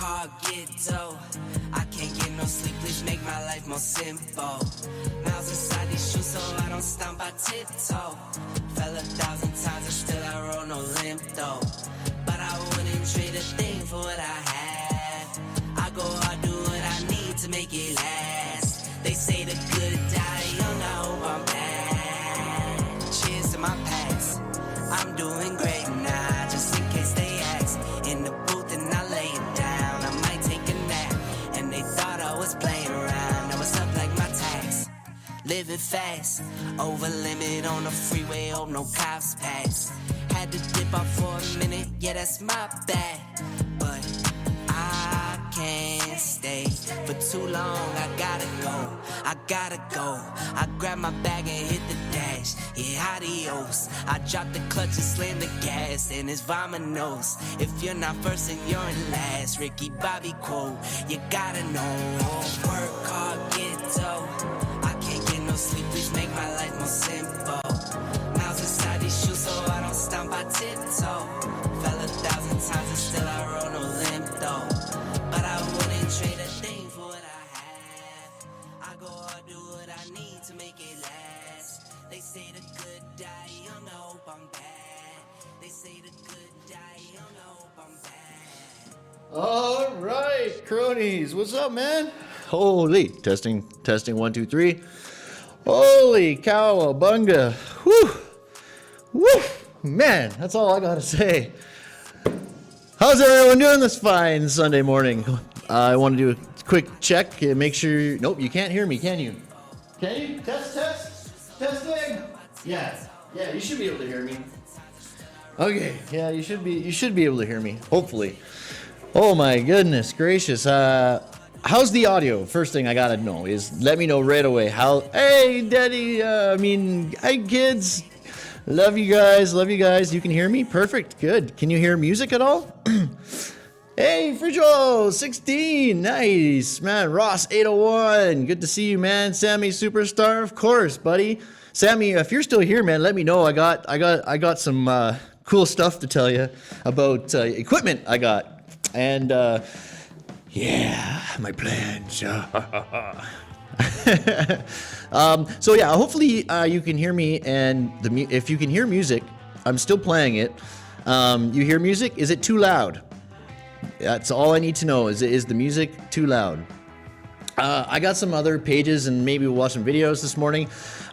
hard, get dough. I can't get no sleep, please make my life more simple. Miles inside these shoes so I don't stomp, I tiptoe. Fell 1,000 times and still I roll no limp though. But I wouldn't trade a thing for what I have. I go hard, do what I need to make it last. They say the good die young, I hope I'm back. Cheers to my past, I'm doing great now, just in case they ask. In the booth and I lay it down, I might take a nap. And they thought I was playing around, I was up like my tax. Living fast, over limit on the freeway, hope no cops pass. Had to dip out for a minute, yeah that's my bad. But I can't stay for too long, I gotta go. I grab my bag and hit the dash, yeah adios. I drop the clutch and slam the gas, and it's vamonos. If you're not first and you're in last, Ricky Bobby quote, you gotta know. Work hard, get dough. I can't get no sleep, please make my life more simple. Miles inside these shoes so I don't stomp, I tiptoe. Fell 1,000 times and still I roll no limp though. But I wouldn't trade a thing for what I have. I go hard, do what I need to make it last. They say the good die young, I hope I'm bad. They say the good die young, I hope I'm bad. All right, Kronies, what's up, man? Holy, testing 1 2 3. Holy cowabunga. Woo, man, that's all I gotta say. How's everyone doing this fine Sunday morning? I want to do a quick check and make sure. Nope, you can't hear me, can you? Can you? Testing. Yeah, you should be able to hear me. Okay, yeah, you should be able to hear me. Hopefully. Oh my goodness gracious. How's the audio? First thing I gotta know is let me know right away. Hey, Daddy. Hi, kids. Love you guys. You can hear me? Perfect. Good. Can you hear music at all? Hey, Frijo, 16. Nice, man. Ross, 801. Good to see you, man. Sammy, superstar, of course, buddy. Sammy, if you're still here, man, let me know. I got some cool stuff to tell you about equipment I got. And yeah, my plans. So yeah, hopefully you can hear me, and if you can hear music, I'm still playing it. You hear music? Is it too loud? That's all I need to know. Is the music too loud? I got some other pages, and maybe we'll watch some videos this morning.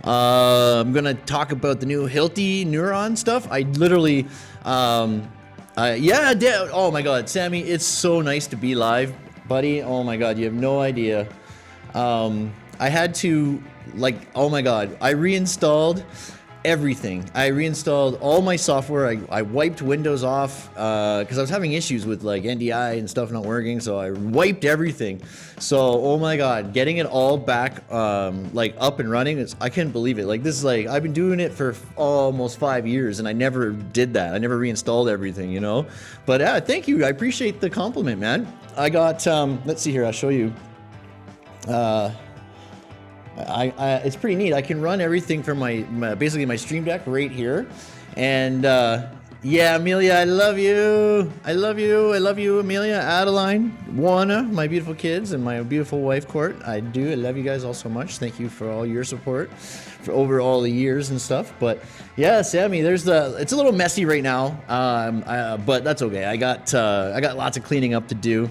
I'm gonna talk about the new Hilti Nuron stuff. I literally, oh my God, Sammy, it's so nice to be live, buddy. Oh my God, you have no idea. I had to, oh my God, I reinstalled everything. I reinstalled all my software. I wiped Windows off because I was having issues with NDI and stuff not working. So I wiped everything. So, oh my God, getting it all back up and running, I couldn't believe it. I've been doing it for almost 5 years and I never did that. I never reinstalled everything, you know. But thank you. I appreciate the compliment, man. I got, let's see here. I'll show you. It's pretty neat. I can run everything from basically my Stream Deck right here, and yeah, Amelia, I love you, Amelia, Adeline, Juana, my beautiful kids, and my beautiful wife Court. I love you guys all so much. Thank you for all your support for over all the years and stuff. But yeah, Sammy, it's a little messy right now, but that's okay. I got lots of cleaning up to do.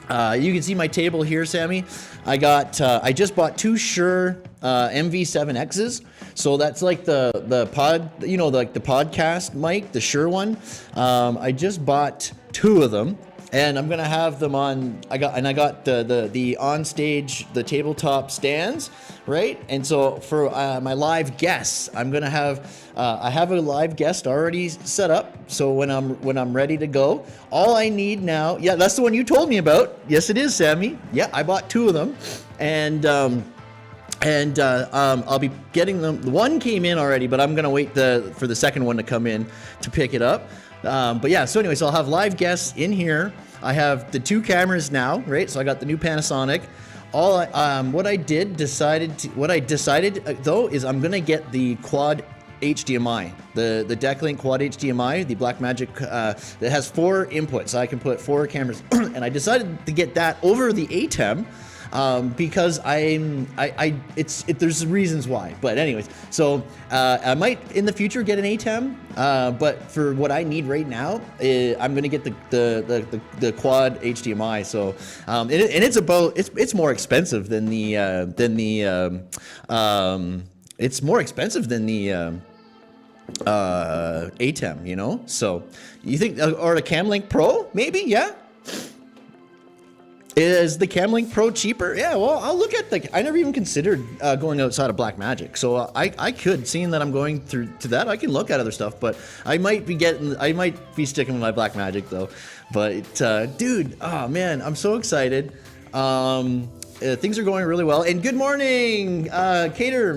You can see my table here, Sammy. I just bought 2 Shure MV7Xs. So that's like the pod, the podcast mic, the Shure one. I just bought 2 of them, and I'm gonna have them on. I got the on stage, the tabletop stands, right? And so for my live guests, I'm gonna have I have a live guest already set up. So when I'm ready to go, all I need now, yeah, that's the one you told me about. Yes, it is, Sammy. Yeah, I bought 2 of them, and I'll be getting them. The one came in already, but I'm gonna wait for the second one to come in to pick it up. But yeah, so anyway, so I'll have live guests in here. I have the 2 cameras now, right? So I got the new Panasonic. What I decided though is I'm gonna get the quad HDMI, the Decklink Quad HDMI, the Blackmagic that has 4 inputs. I can put 4 cameras, and I decided to get that over the ATEM. Because there's reasons why, but anyways, so I might in the future get an ATEM, but for what I need right now, I'm gonna get the quad HDMI. So and it's more expensive than the ATEM, you know. So you think, or a Camlink Pro, maybe, yeah. Is the Camlink Pro cheaper? Yeah, well, I'll look at I never even considered going outside of Blackmagic. So I could, seeing that I'm going through to that, I can look at other stuff, but I might be sticking with my Blackmagic though. But dude, oh man, I'm so excited. Things are going really well. And good morning, Cater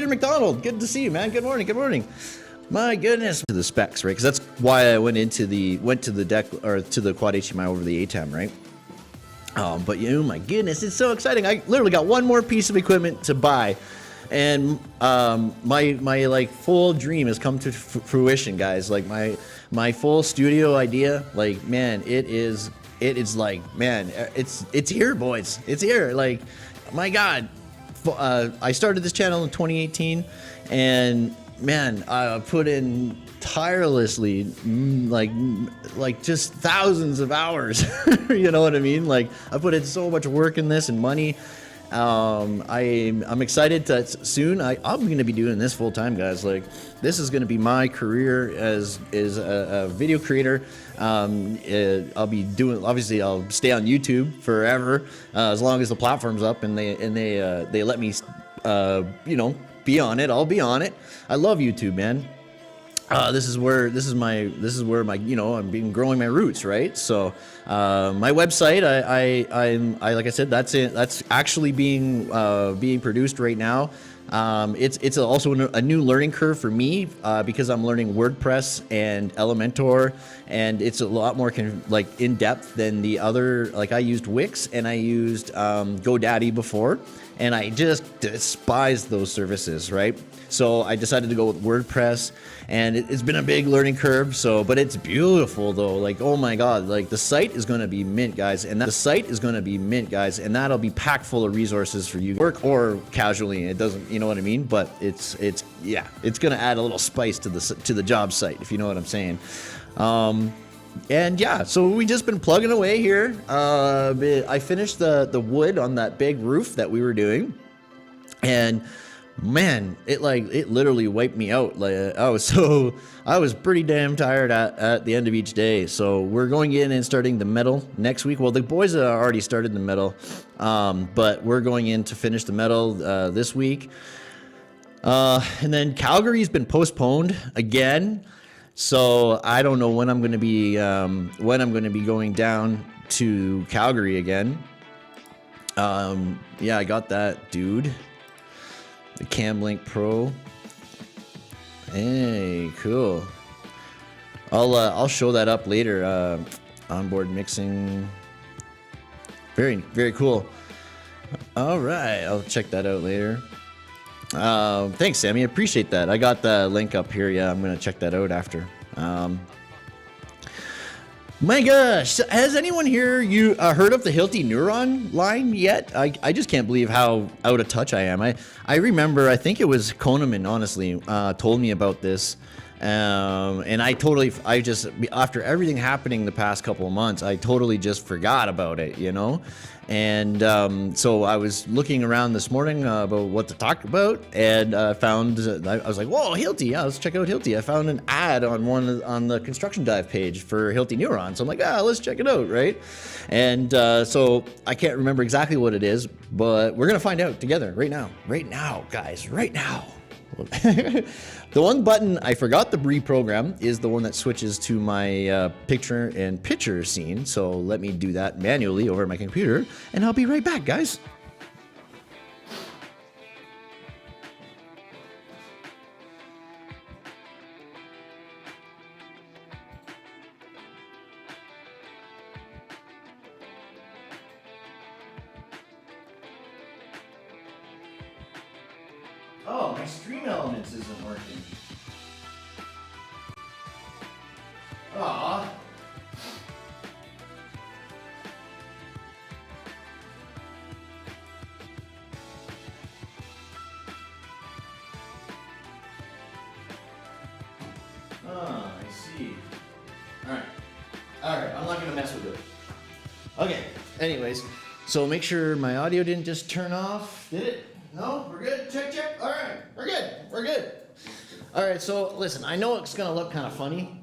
McDonald. Good to see you, man. Good morning. My goodness, to the specs, right? Because that's why I went to the deck or to the quad HDMI over the ATEM, right? But my goodness, it's so exciting. I literally got one more piece of equipment to buy, and my like full dream has come to fruition, guys. Like my full studio idea, like, man, it is like, man, it's here, boys. It's here. Like, my God, I started this channel in 2018, and man, I put in tirelessly, like just thousands of hours. You know what I mean? Like, I put in so much work in this and money. I'm excited to soon. I'm going to be doing this full time, guys. Like, this is going to be my career as a video creator. I'll be doing. Obviously, I'll stay on YouTube forever, as long as the platform's up and they let me, be on it. I'll be on it. I love YouTube, man. This is where my I've been growing my roots, right? So my website, I like I said, that's it. That's actually being produced right now. It's also a new learning curve for me, because I'm learning WordPress and Elementor, and it's a lot more in depth than the other. Like, I used Wix and I used GoDaddy before, and I just despise those services, right? So I decided to go with WordPress, and it's been a big learning curve. But it's beautiful though. Like, oh my God, like the site is going to be mint, guys, and that'll be packed full of resources for you, work or casually. It doesn't, you know what I mean? But it's going to add a little spice to the job site, if you know what I'm saying. And yeah, so we just been plugging away here. I finished the wood on that big roof that we were doing, and man, it literally wiped me out. Like, I was pretty damn tired at the end of each day. So we're going in and starting the metal next week. Well, the boys have already started the metal, but we're going in to finish the metal this week. And then Calgary's been postponed again. So I don't know when I'm going to be going down to Calgary again. Yeah, I got that, dude. The Camlink Pro. Hey, cool. I'll show that up later. Onboard mixing. Very, very cool. All right, I'll check that out later. Thanks, Sammy. I appreciate that. I got the link up here. Yeah, I'm gonna check that out after. My gosh, has anyone here heard of the Hilti Nuron line yet? I just can't believe how out of touch I am. I remember, I think it was Koneman, honestly, told me about this. And I just, after everything happening the past couple of months, I totally just forgot about it, you know? And so I was looking around this morning about what to talk about, and I was like, whoa, Hilti, yeah, let's check out Hilti. I found an ad on the Construction Dive page for Hilti Nuron. So I'm like, let's check it out, right? And so I can't remember exactly what it is, but we're going to find out together right now, guys, right now. The one button I forgot to reprogram is the one that switches to my picture scene. So let me do that manually over my computer, and I'll be right back, guys. Oh, my Stream Elements isn't working. Aw. Oh, I see. Alright. Alright, I'm not gonna mess with it. Okay, anyways, so make sure my audio didn't just turn off. Did it? No? We're good? Check, check. Alright, we're good. We're good. Alright, so listen, I know it's gonna look kind of funny.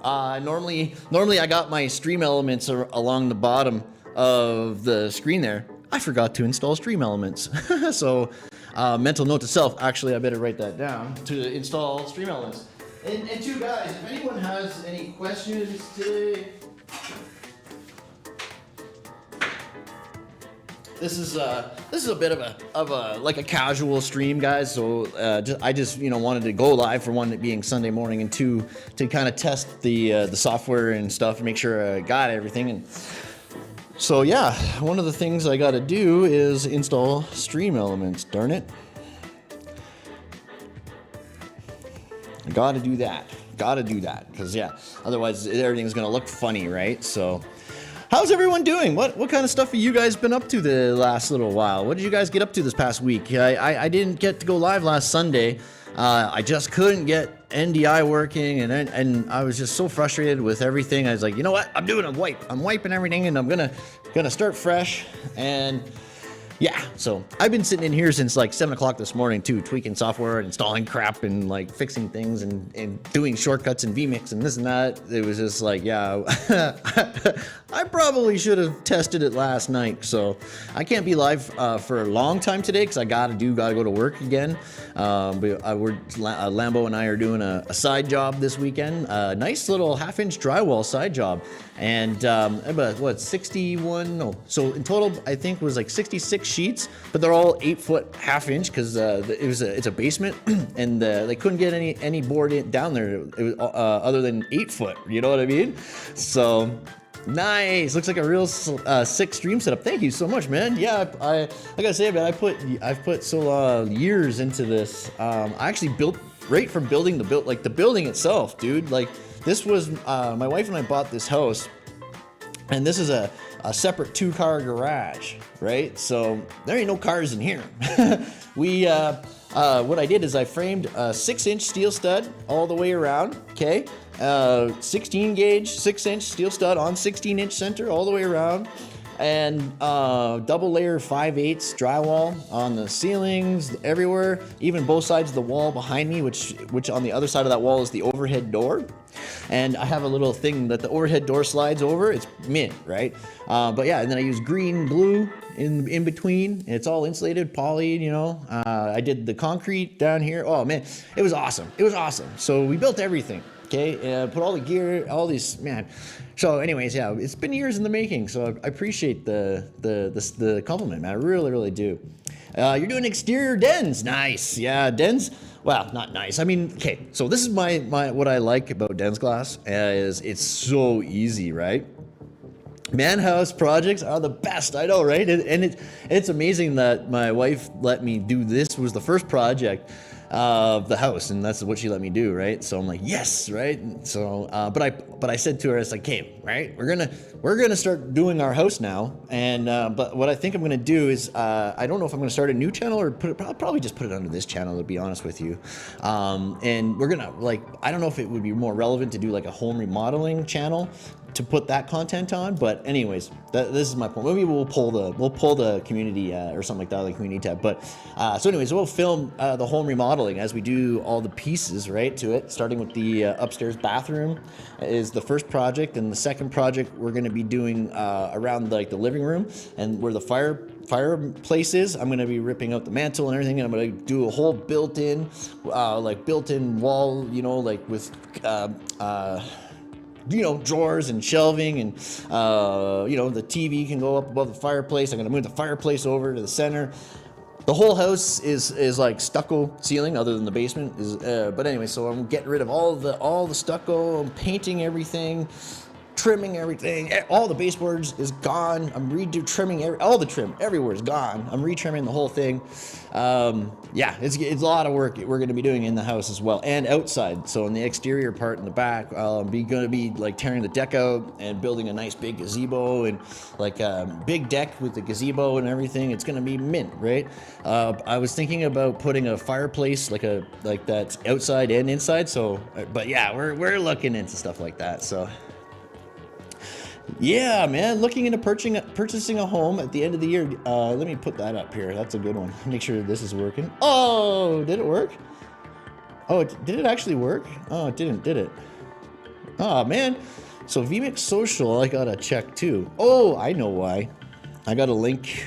Normally I got my stream elements along the bottom of the screen there. I forgot to install stream elements. So, mental note to self, actually I better write that down to install stream elements. And two guys, if anyone has any questions today, this is a bit of a like a casual stream, guys. So I just wanted to go live for one being Sunday morning, and two to kind of test the software and stuff and make sure I got everything. And so yeah, one of the things I got to do is install stream elements. Darn it. I gotta do that. Because yeah, otherwise everything's gonna look funny, right? So, how's everyone doing? What kind of stuff have you guys been up to the last little while? What did you guys get up to this past week? I didn't get to go live last Sunday. I just couldn't get NDI working, and I was just so frustrated with everything. I was like, you know what? I'm doing a wipe. I'm wiping everything, and I'm gonna start fresh. And yeah, so I've been sitting in here since like 7 o'clock this morning too, tweaking software, and installing crap, and like fixing things, and doing shortcuts and vmix and this and that. It was just like, yeah, I probably should have tested it last night. So I can't be live for a long time today because I gotta go to work again. But Lambo and I are doing a side job this weekend, a nice little 1/2-inch drywall side job. And about what, 61? No, so in total I think was like 66 sheets, but they're all 8-foot 1/2-inch because it's a basement, and they couldn't get any board down there. It was other than 8 foot. You know what I mean? So nice. Looks like a real sick stream setup. Thank you so much, man. Yeah, I gotta say, man, I've put so years into this. I actually built right from building the building itself, dude. Like, this was my wife and I bought this house, and this is a separate 2-car garage, right? So there ain't no cars in here. What I did is I framed a 6-inch steel stud all the way around, okay? 16 gauge 6-inch steel stud on 16-inch center all the way around, and double layer 5/8 drywall on the ceilings everywhere, even both sides of the wall behind me, which on the other side of that wall is the overhead door. And I have a little thing that the overhead door slides over. It's mint, right? But yeah, and then I use green, blue in between. And it's all insulated, poly, I did the concrete down here. Oh man, it was awesome. So we built everything. Okay, put all the gear, all these, man. So anyways, yeah, it's been years in the making. So I appreciate the compliment, man. I really, really do. You're doing exterior dens. Nice. Yeah, dens. Well, not nice. I mean, okay, so this is my what I like about Dens Glass is it's so easy, right? Man house projects are the best, I know, right? And it's amazing that my wife let me do this. Was the first project of the house, and that's what she let me do, right? So I'm like, yes, right? So but I said to her, it's like, okay, right, we're gonna start doing our house now, and but what I think I'm gonna do is I don't know if I'm gonna start a new channel or I'll probably just put it under this channel, to be honest with you. And we're gonna, like, I don't know if it would be more relevant to do like a home remodeling channel to put that content on, but anyways, this is my point. Maybe we'll pull the community or something like that, the community tab. But so anyways, we'll film the home remodeling as we do all the pieces, right, to it, starting with the upstairs bathroom is the first project, and the second project we're going to be doing around like the living room and where the fireplace is. I'm going to be ripping out the mantle and everything, and I'm going to do a whole built-in wall, like with drawers and shelving, and the TV can go up above the fireplace. I'm gonna move the fireplace over to the center. The whole house is like stucco ceiling, other than the basement is. But anyway, so I'm getting rid of all the stucco. I'm painting everything, trimming everything. All the baseboards is gone. I'm trimming all the trim everywhere is gone. I'm retrimming the whole thing. Yeah, it's a lot of work we're going to be doing in the house as well and outside. So in the exterior part in the back, going to be like tearing the deck out and building a nice big gazebo and like a big deck with the gazebo and everything. It's going to be mint, right? I was thinking about putting a fireplace like that's outside and inside. So, but yeah, we're looking into stuff like that. So. Yeah, man, looking into purchasing a home at the end of the year. Let me put that up here. That's a good one. Make sure this is working. Oh, did it work? Oh, did it actually work? Oh, it didn't, did it? Oh, man. So vMix Social, I got to check too. Oh, I know why. I got to link.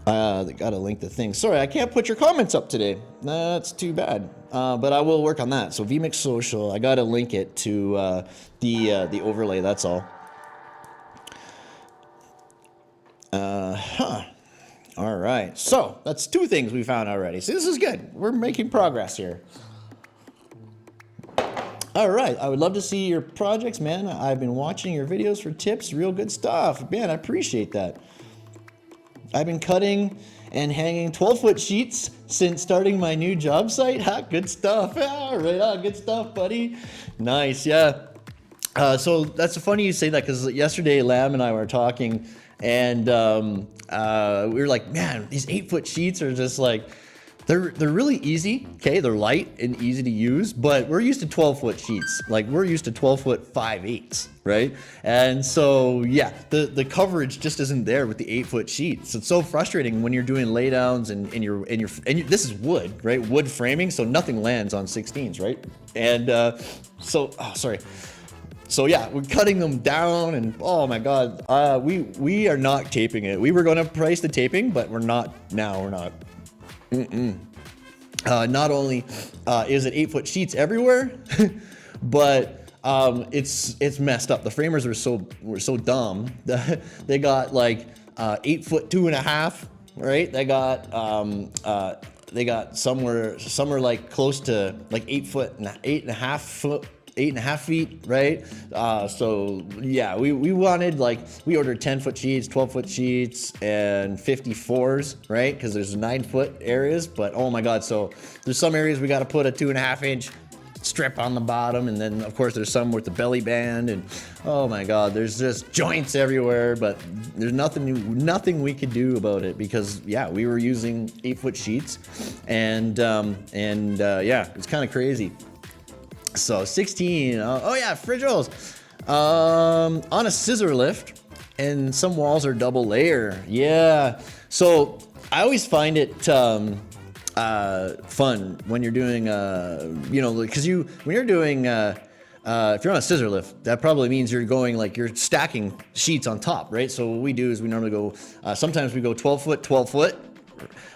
They got to link the thing. Sorry, I can't put your comments up today. That's too bad. But I will work on that. So vMix Social, I got to link it to the overlay. That's all. All right. So that's 2 things we found already. So this is good. We're making progress here. All right. I would love to see your projects, man. I've been watching your videos for tips. Real good stuff. Man, I appreciate that. I've been cutting and hanging 12-foot sheets since starting my new job site. Ha, good stuff. Ah, right on, good stuff, buddy. Nice, yeah. So that's funny you say that because yesterday Lam and I were talking and we were like, man, these 8-foot sheets are just like, they're really easy. Okay, they're light and easy to use, but we're used to 12-foot sheets. Like we're used to 12-foot 5/8, right? And so yeah, the coverage just isn't there with the 8-foot sheets. It's so frustrating when you're doing laydowns and this is wood, right? Wood framing, so nothing lands on 16s, right? And So yeah, we're cutting them down, and oh my god, we are not taping it. We were going to price the taping, but we're not now. We're not. Not only is it 8-foot sheets everywhere, but it's messed up. The framers were so dumb. They got like 8-foot 2.5, right? They got somewhere like close to like 8.5 feet, right? So yeah, we wanted we ordered 10-foot sheets, 12-foot sheets, and 54s, right? Because there's 9-foot areas, but oh my god, so there's some areas we got to put a 2.5-inch strip on the bottom, and then of course there's some with the belly band, and oh my god, there's just joints everywhere, but there's nothing we could do about it because yeah, we were using 8-foot sheets, and yeah, it's kind of crazy. So 16, oh yeah, fridge rolls, on a scissor lift, and some walls are double layer. Yeah, so I always find it fun when you're doing, because when you're doing, if you're on a scissor lift, that probably means you're going you're stacking sheets on top, right? So what we do is we normally go, sometimes we go 12-foot, 12-foot.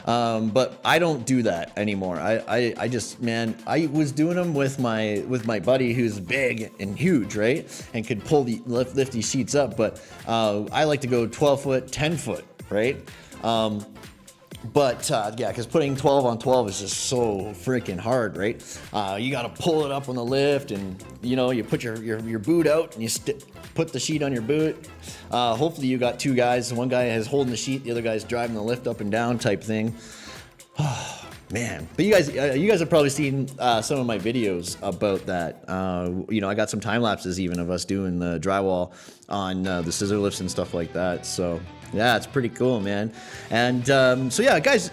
But I don't do that anymore. I just, man, I was doing them with my buddy who's big and huge, right? And could pull lift these sheets up. But I like to go 12-foot, 10-foot, right? But yeah, because putting 12 on 12 is just so freaking hard, right? You got to pull it up on the lift, and you put your boot out, and you put the sheet on your boot. Hopefully you got 2 guys. One guy is holding the sheet, the other guy's driving the lift up and down type thing. Oh, man. But you guys have probably seen some of my videos about that. I got some time lapses even of us doing the drywall on the scissor lifts and stuff like that. So yeah, it's pretty cool, man. And so yeah, guys,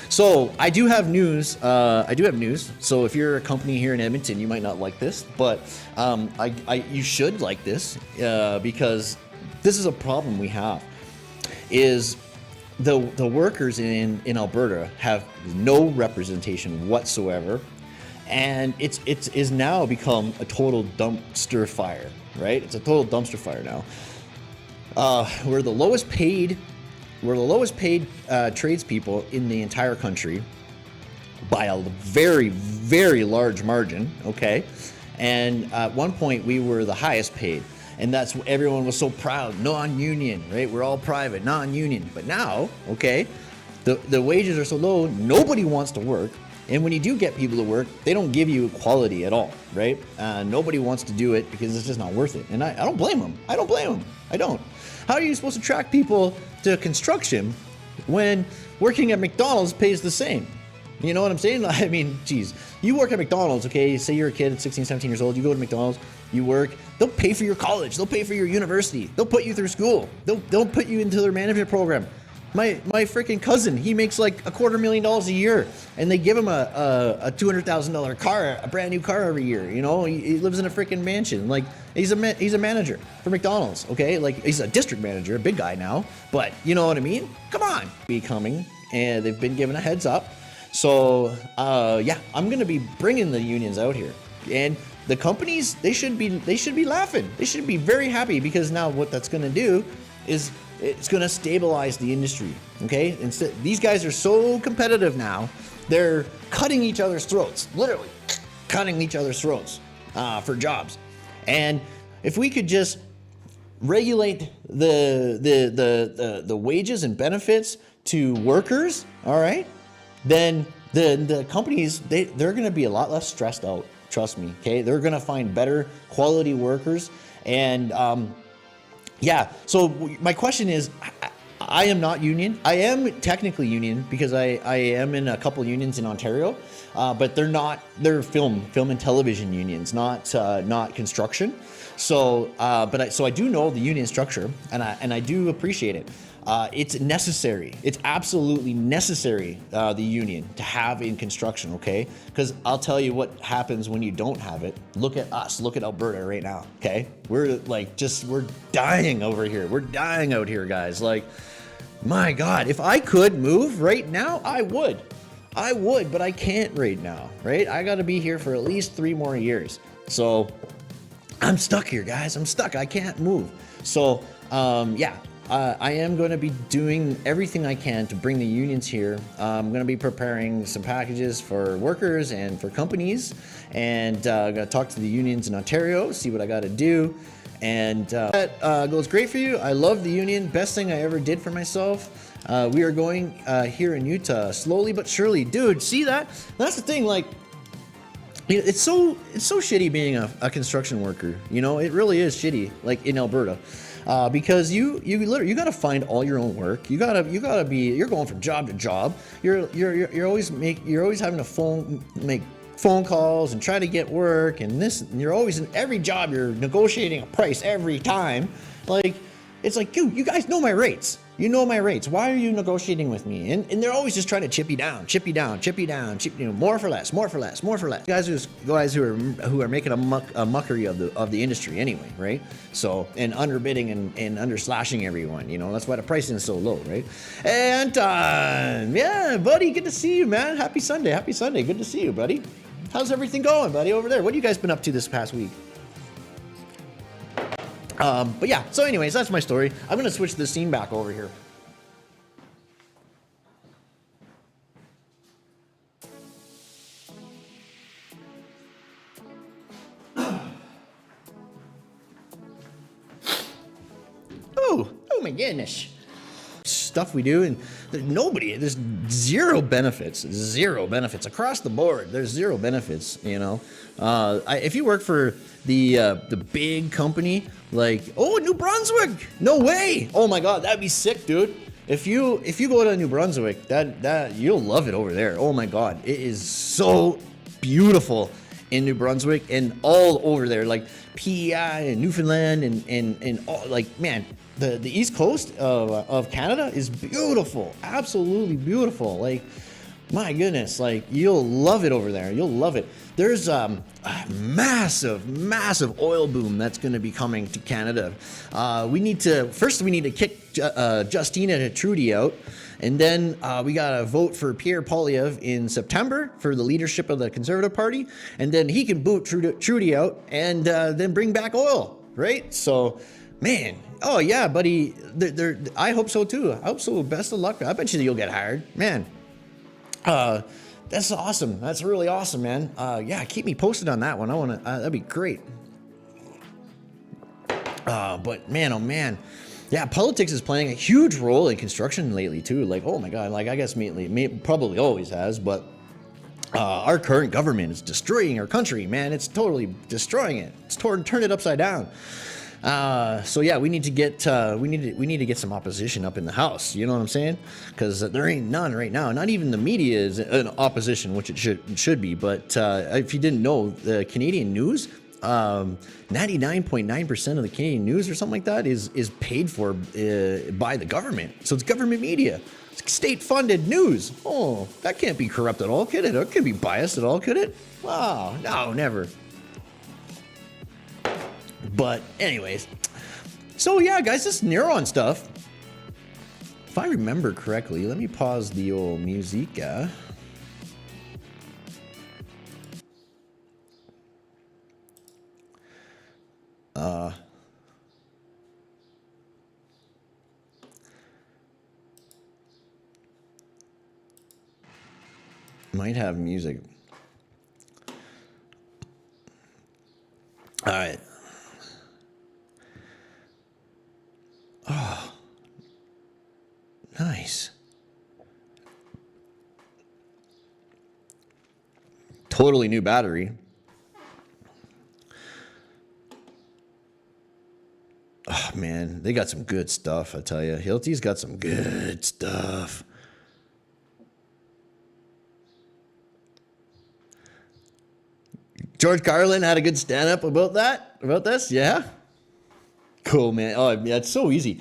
so I do have news. So if you're a company here in Edmonton, you might not like this, but you should like this because this is a problem we have. Is the workers in Alberta have no representation whatsoever, and it is now become a total dumpster fire, right? It's a total dumpster fire now. We're the lowest paid tradespeople in the entire country by a very, very large margin, okay? And at one point we were the highest paid, and that's what everyone was so proud, non-union, right? We're all private, non-union. But now, okay, the wages are so low, nobody wants to work. And when you do get people to work, they don't give you quality at all, right? Nobody wants to do it because it's just not worth it. And I don't blame them. I don't blame them. I don't. How are you supposed to attract people to construction when working at McDonald's pays the same? You know what I'm saying? I mean, geez, you work at McDonald's, okay? Say you're a kid at 16, 17 years old, you go to McDonald's, you work, they'll pay for your college, they'll pay for your university, they'll put you through school, they'll put you into their management program. My freaking cousin, he makes like $250,000 a year, and they give him a $200,000 car, a brand new car every year. You know, he lives in a freaking mansion. Like he's a manager for McDonald's. Okay, like he's a district manager, a big guy now. But you know what I mean? Come on, be coming, and they've been given a heads up. So yeah, I'm gonna be bringing the unions out here, and the companies they should be laughing. They should be very happy because now what that's gonna do is it's going to stabilize the industry, okay? Instead, these guys are so competitive now, they're cutting each other's throats, literally cutting each other's throats for jobs. And if we could just regulate the wages and benefits to workers, all right, then the companies, they're going to be a lot less stressed out, trust me, okay? They're going to find better quality workers. And yeah, so my question is, I am not union. I am technically union because I am in a couple unions in Ontario, but they're film and television unions, not construction. So, so I do know the union structure, and I do appreciate it. It's necessary. It's absolutely necessary, the union to have in construction, okay? Because I'll tell you what happens when you don't have it. Look at us. Look at Alberta right now, okay? We're dying over here. We're dying out here, guys. Like, my God, if I could move right now, I would. But I can't right now, right? I got to be here for at least 3 more years. So I'm stuck here, guys. I'm stuck. I can't move. So, yeah. I am going to be doing everything I can to bring the unions here. I'm going to be preparing some packages for workers and for companies, and I'm going to talk to the unions in Ontario, see what I got to do. And that goes great for you. I love the union. Best thing I ever did for myself. We are going here in Utah slowly but surely. Dude, see that? That's the thing. Like, it's so shitty being a construction worker. You know, it really is shitty. Like in Alberta. Because you gotta find all your own work. You're going from job to job. You're always having to make phone calls and try to get work, and you're always in every job. You're negotiating a price every time. Like, it's like, dude, you guys know my rates. You know my rates. Why are you negotiating with me? And they're always just trying to chip you down, more for less. Guys who are making a mockery of the industry anyway, right? So, and underbidding and underslashing everyone, you know, that's why the pricing is so low, right? And yeah, buddy, good to see you, man. Happy Sunday. Good to see you, buddy. How's everything going, buddy, over there? What have you guys been up to this past week? But yeah, so anyways, that's my story. I'm gonna switch the scene back over here. Oh my goodness. Stuff we do, and there's zero benefits across the board. There's zero benefits, you know. If you work for the big company, like, New Brunswick, no way. Oh my God, that'd be sick, dude. If you go to New Brunswick, that you'll love it over there. Oh my God, it is so beautiful in New Brunswick and all over there, like PEI and Newfoundland and all, like, man, the east coast of Canada is beautiful, absolutely beautiful. Like, my goodness, like, you'll love it over there. You'll love it. There's a massive oil boom that's going to be coming to Canada. We need to kick Justina Trudeau out, and then we got to vote for Pierre Poilievre in September for the leadership of the Conservative Party, and then he can boot Trudeau out and then bring back oil, right? So, man, oh yeah, buddy, I hope so too. I hope so. Best of luck. I bet you you'll get hired, man. That's awesome. That's really awesome, man. Yeah, keep me posted on that one. I want to. That'd be great. But man, oh man, yeah, politics is playing a huge role in construction lately too. Like, oh my God, like, I guess probably always has, but our current government is destroying our country, man. It's totally destroying it. It's turned it upside down. So yeah, we need to get we need to get some opposition up in the House. You know what I'm saying? Because there ain't none right now. Not even the media is in opposition, which it should be. But if you didn't know, the Canadian news, 99.9% of the Canadian news or something like that is paid for by the government. So it's government media. It's state-funded news. Oh, that can't be corrupt at all, could it? It can't be biased at all, could it? Oh, no, never. But anyways, so yeah, guys, this Nuron stuff, if I remember correctly, let me pause the old musica. Might have music. All right. Oh, nice. Totally new battery. Oh, man, they got some good stuff, I tell you. Hilti's got some good stuff. George Carlin had a good stand-up about this, yeah? Cool, man. Oh, yeah, it's so easy.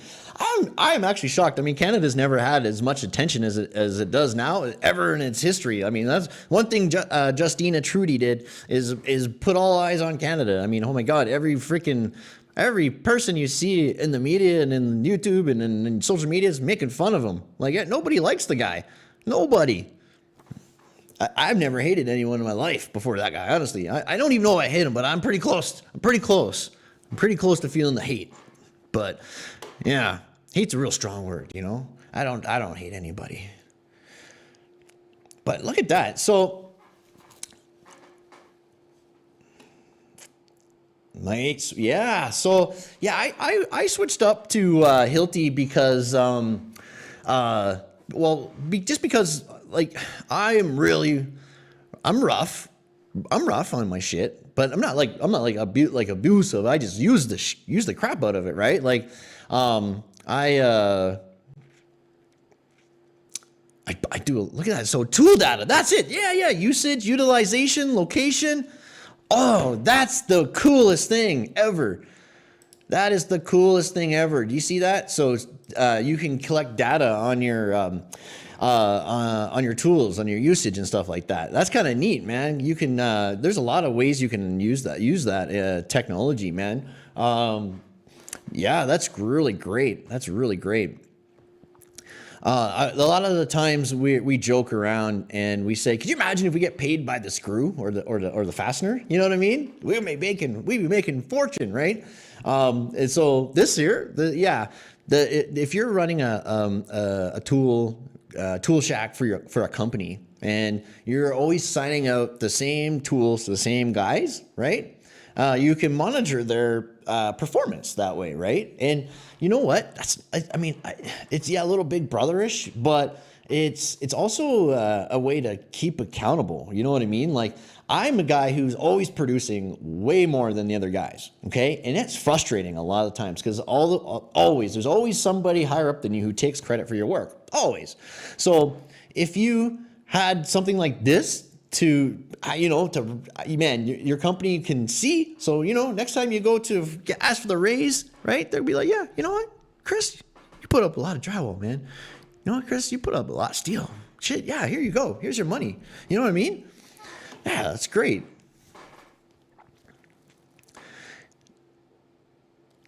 I'm actually shocked. I mean, Canada's never had as much attention as it does now ever in its history. I mean, that's one thing Justina Trudeau did is put all eyes on Canada. I mean, oh my God, every person you see in the media and in YouTube and in social media is making fun of him. Like, nobody likes the guy. Nobody. I've never hated anyone in my life before that guy, honestly. I don't even know if I hate him, but I'm pretty close. I'm pretty close to feeling the hate. But yeah, hate's a real strong word, you know? I don't hate anybody. But look at that. So I switched up to Hilti because just because, like, I'm rough on my shit, but I'm not like abusive. I just use the crap out of it, right? Like, I do look at that. So tool data, that's it. Yeah. Usage, utilization, location. Oh, that's the coolest thing ever. That is the coolest thing ever. Do you see that? So you can collect data on your tools, on your usage and stuff like that. That's kind of neat, man. You can there's a lot of ways you can use that technology, man. Yeah, that's really great. That's really great. A lot of the times we joke around and we say, "Could you imagine if we get paid by the screw or the fastener?" You know what I mean? We'd be making fortune, right? And so this year, if you're running a tool shack for a company and you're always signing out the same tools to the same guys, right? You can monitor their performance that way, right? And you know what? It's a little big brotherish, but it's also a way to keep accountable. You know what I mean? Like, I'm a guy who's always producing way more than the other guys, okay? And it's frustrating a lot of times because there's always somebody higher up than you who takes credit for your work, always. So if you had something like this your company can see. So, next time you go to ask for the raise, right? They'll be like, yeah, you know what, Chris, you put up a lot of drywall, man. You know what, Chris, you put up a lot of steel. Shit, yeah, here you go. Here's your money. You know what I mean? Yeah, that's great.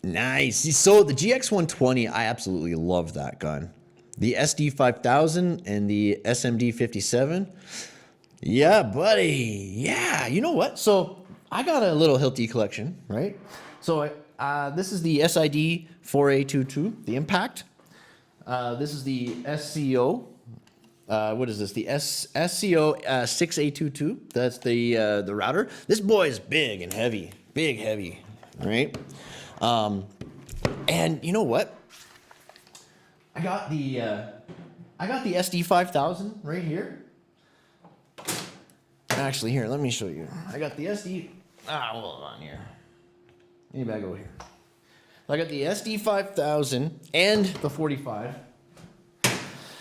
Nice. So the GX120, I absolutely love that gun. The SD5000 and the SMD57. Yeah, buddy. Yeah, you know what? So I got a little Hilti collection, right? So this is the SID 4A22, the Impact. This is the SCO. What is this? The SCO 6A22. That's the router. This boy is big and heavy. Big, heavy, right? And you know what? I got the SD5000 right here. Actually, here, let me show you. I got the SD. Hold on here. Maybe I go here. I got the SD 5000 and the 45.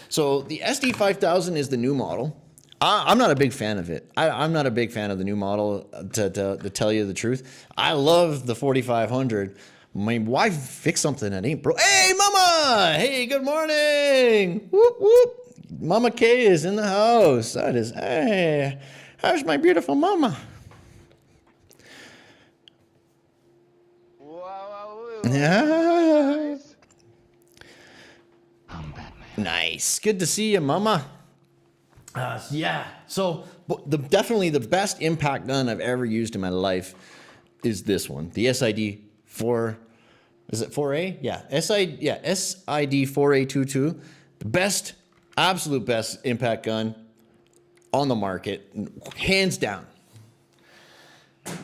So the SD 5000 is the new model. I'm not a big fan of it. I'm not a big fan of the new model, to tell you the truth. I love the 4500. My wife fixed something that ain't broke. Hey, Mama! Hey, good morning! Whoop, whoop. Mama K is in the house. That is, hey, how's my beautiful mama? Yeah. Nice. Good to see you, Mama. Yeah. So definitely the best impact gun I've ever used in my life is this one, the SID 4. Is it 4A? Yeah. SID 4A22. The best, absolute best impact gun on the market, hands down.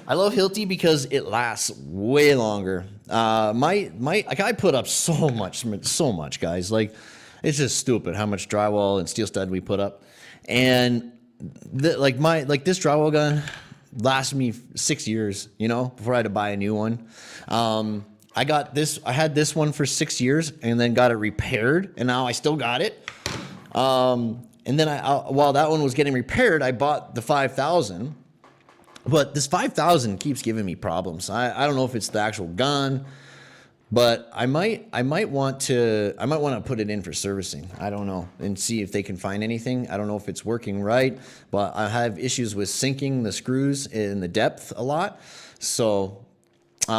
I love Hilti because it lasts way longer. I put up so much, guys. Like, it's just stupid how much drywall and steel stud we put up. And this drywall gun lasted me 6 years, before I had to buy a new one. I had this one for 6 years and then got it repaired, and now I still got it. And then while that one was getting repaired, I bought the 5000. But this 5000 keeps giving me problems. I don't know if it's the actual gun, but I might want to put it in for servicing. I don't know, and see if they can find anything. I don't know if it's working right, but I have issues with sinking the screws in the depth a lot. So, we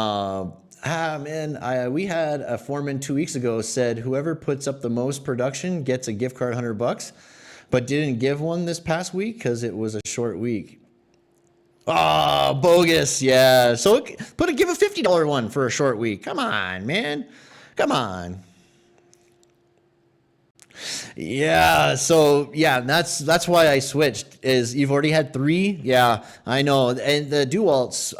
had a foreman 2 weeks ago said whoever puts up the most production gets a gift card, $100, but didn't give one this past week because it was a short week. Oh, bogus. Yeah. So give a $50 one for a short week. Come on, man. Come on. Yeah. So yeah, that's why I switched. Is you've already had 3? Yeah, I know. And the DeWalt's,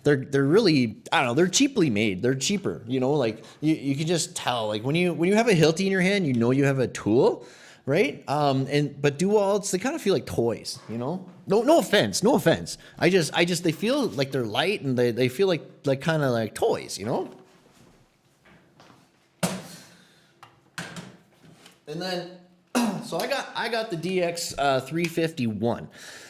they're really, I don't know, they're cheaply made. They're cheaper. Like you can just tell. Like when you have a Hilti in your hand, you have a tool, right? But DeWalt's, they kind of feel like toys. No offense. I just they feel like they're light and they feel like kind of like toys, And then so I got the DX 351.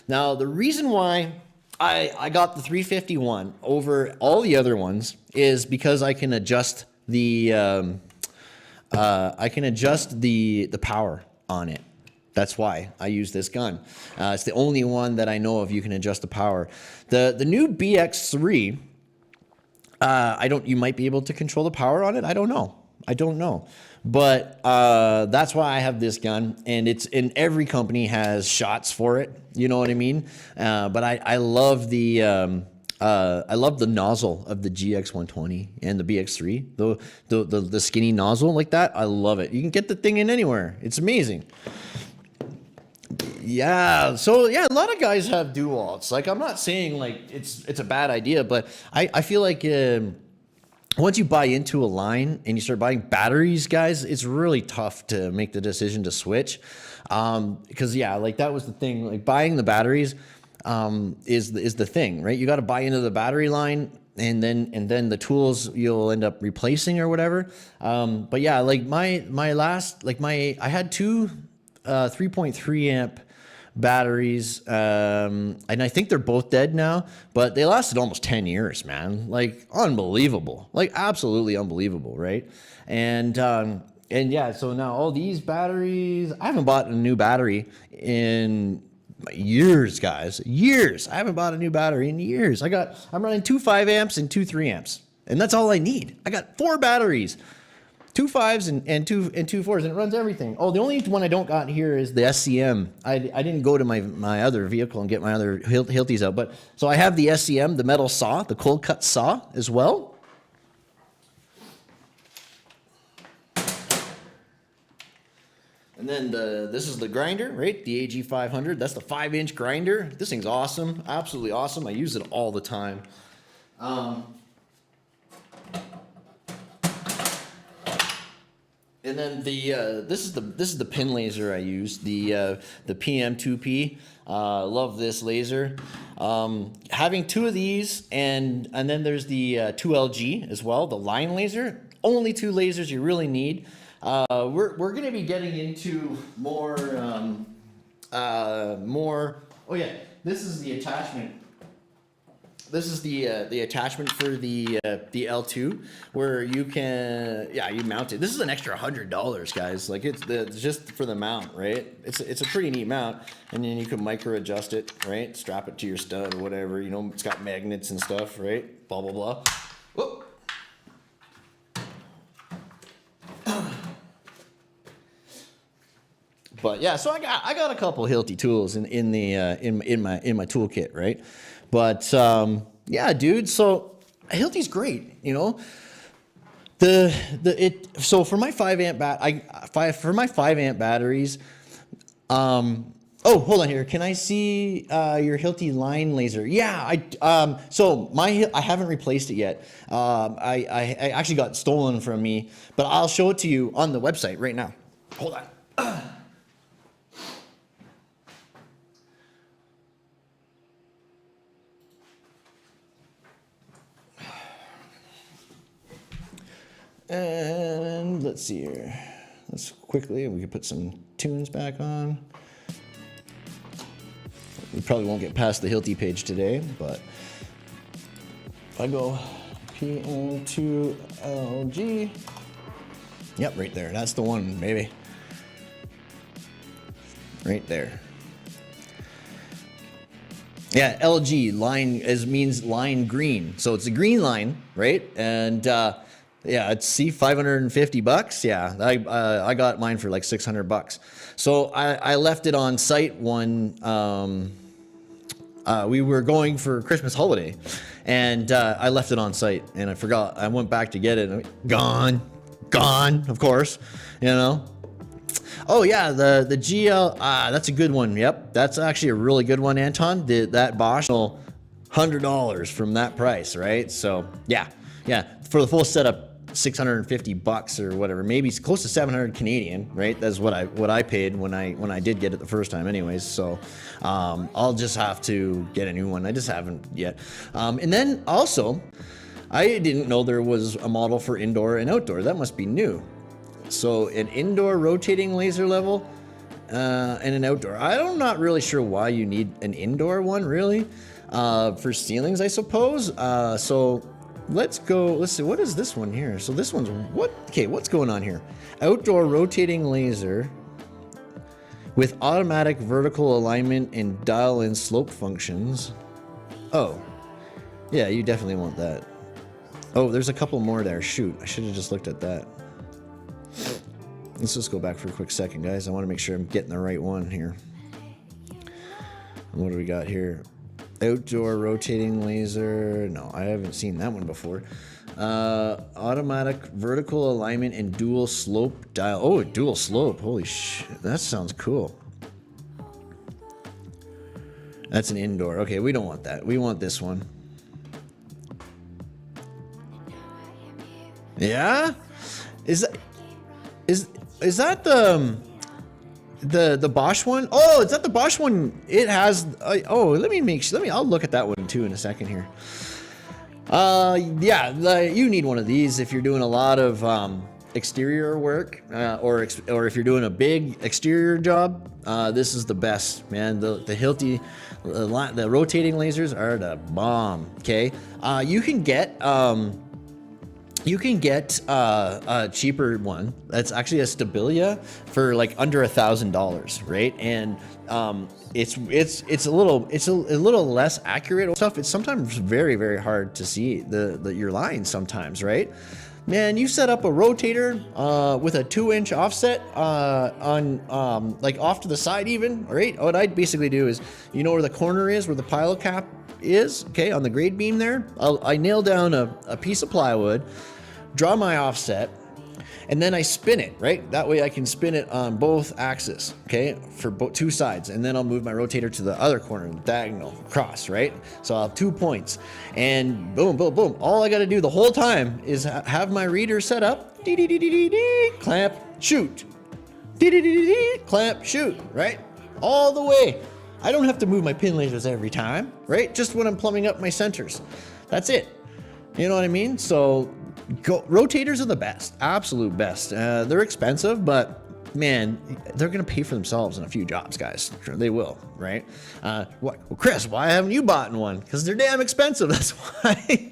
Now the reason why I got the 351 over all the other ones is because I can adjust the power on it. That's why I use this gun. It's the only one that I know of you can adjust the power. The new BX3, you might be able to control the power on it. I don't know. But that's why I have this gun, and every company has shots for it. You know what I mean? But I love the nozzle of the GX120 and the BX3. The skinny nozzle like that. I love it. You can get the thing in anywhere. It's amazing. Yeah, so yeah, a lot of guys have DeWalt's. Like, I'm not saying like it's a bad idea, but I feel like once you buy into a line and you start buying batteries, guys, it's really tough to make the decision to switch. Because yeah, like that was the thing. Like buying the batteries is the thing, right? You got to buy into the battery line, and then the tools you'll end up replacing or whatever. But yeah, like I had two 3.3 amp batteries, and I think they're both dead now, but they lasted almost 10 years, man. Like unbelievable, like absolutely unbelievable, right? And yeah, so now all these batteries, I haven't bought a new battery in years, guys. Years. I haven't bought a new battery in years. I'm running 2 5 amps and 2 3 amps, and that's all I need. I got 4 batteries. 2 5s and two 4s, and it runs everything. Oh, the only one I don't got here is the SCM. I didn't go to my other vehicle and get my other Hiltis out, but so I have the SCM, the metal saw, the cold cut saw as well. And then this is the grinder, right? The AG 500. That's the 5-inch grinder. This thing's awesome, absolutely awesome. I use it all the time. And then this is the pin laser I use, the PM2P. Love this laser. Having two of these, and then there's the 2LG as well, the line laser. Only two lasers you really need. We're gonna be getting into more. Oh yeah, this is the attachment. This is the attachment for the L2, where you can you mount it. This is an extra $100, guys. Like it's just for the mount, right? It's a pretty neat mount, and then you can micro adjust it, right? Strap it to your stud or whatever. You know, it's got magnets and stuff, right? Blah blah blah. Whoop. But yeah, so I got a couple Hilti tools in my toolkit, right? But yeah, dude. So Hilti's great, you know. So for my 5 amp batteries. Oh, hold on here. Can I see your Hilti line laser? Yeah, I haven't replaced it yet. I actually got stolen from me, but I'll show it to you on the website right now. Hold on. And let's see here. Let's quickly, we can put some tunes back on. We probably won't get past the Hilti page today, but if I go PM2LG, yep, right there. That's the one, baby. Right there. Yeah, LG line means line green, so it's a green line, right? And yeah, it's $550. Yeah, I got mine for like $600. So I left it on site one. We were going for Christmas holiday, and I left it on site, and I forgot. I went back to get it, and gone, of course, you know. Oh yeah, the GL. That's a good one. Yep, that's actually a really good one, Anton. That Bosch, $100 from that price, right? So yeah, for the full setup. $650 or whatever, maybe it's close to 700 Canadian, right? That's what I paid when I did get it the first time, anyways. So I'll just have to get a new one. I just haven't yet. And then also, I didn't know there was a model for indoor and outdoor. That must be new. So an indoor rotating laser level and an outdoor. I'm not really sure why you need an indoor one, really, for ceilings, I suppose. So let's see, what is this one here? So this one's what's going on here? Outdoor rotating laser with automatic vertical alignment and dial-in slope functions. Oh, yeah, you definitely want that. Oh, there's a couple more there. Shoot, I should have just looked at that. Let's just go back for a quick second, guys. I want to make sure I'm getting the right one here. What do we got here? Outdoor rotating laser. No, I haven't seen that one before. Automatic vertical alignment and dual slope dial. Oh, dual slope. Holy shit. That sounds cool. That's an indoor. Okay, we don't want that. We want this one. Yeah? Is that the Bosch one? Oh, is that the Bosch one? It has. I'll look at that one too in a second here. Yeah, you need one of these if you're doing a lot of exterior work, or if you're doing a big exterior job. This is the best, man. The Hilti, the rotating lasers are the bomb. Okay, you can get a cheaper one. That's actually a Stabilia for like under $1,000, right? And it's a little less accurate stuff. It's sometimes very, very hard to see your lines sometimes, right? Man, you set up a rotator with a 2-inch offset on like off to the side even, right? What I'd basically do is, you know where the corner is, where the pile cap is, okay, on the grade beam there? I nail down a piece of plywood, draw my offset, and then I spin it, right? That way I can spin it on both axes, okay, for two sides, and then I'll move my rotator to the other corner, diagonal, across, right? So I'll have 2 points, and boom, boom, boom. All I gotta do the whole time is have my reader set up, Clamp, shoot. Clamp, shoot, right? All the way. I don't have to move my pin lasers every time, right? Just when I'm plumbing up my centers. That's it. You know what I mean? So rotators are the best, absolute best. They're expensive, but man, they're going to pay for themselves in a few jobs, guys. They will, right? Well, Chris, why haven't you bought one? Because they're damn expensive. That's why.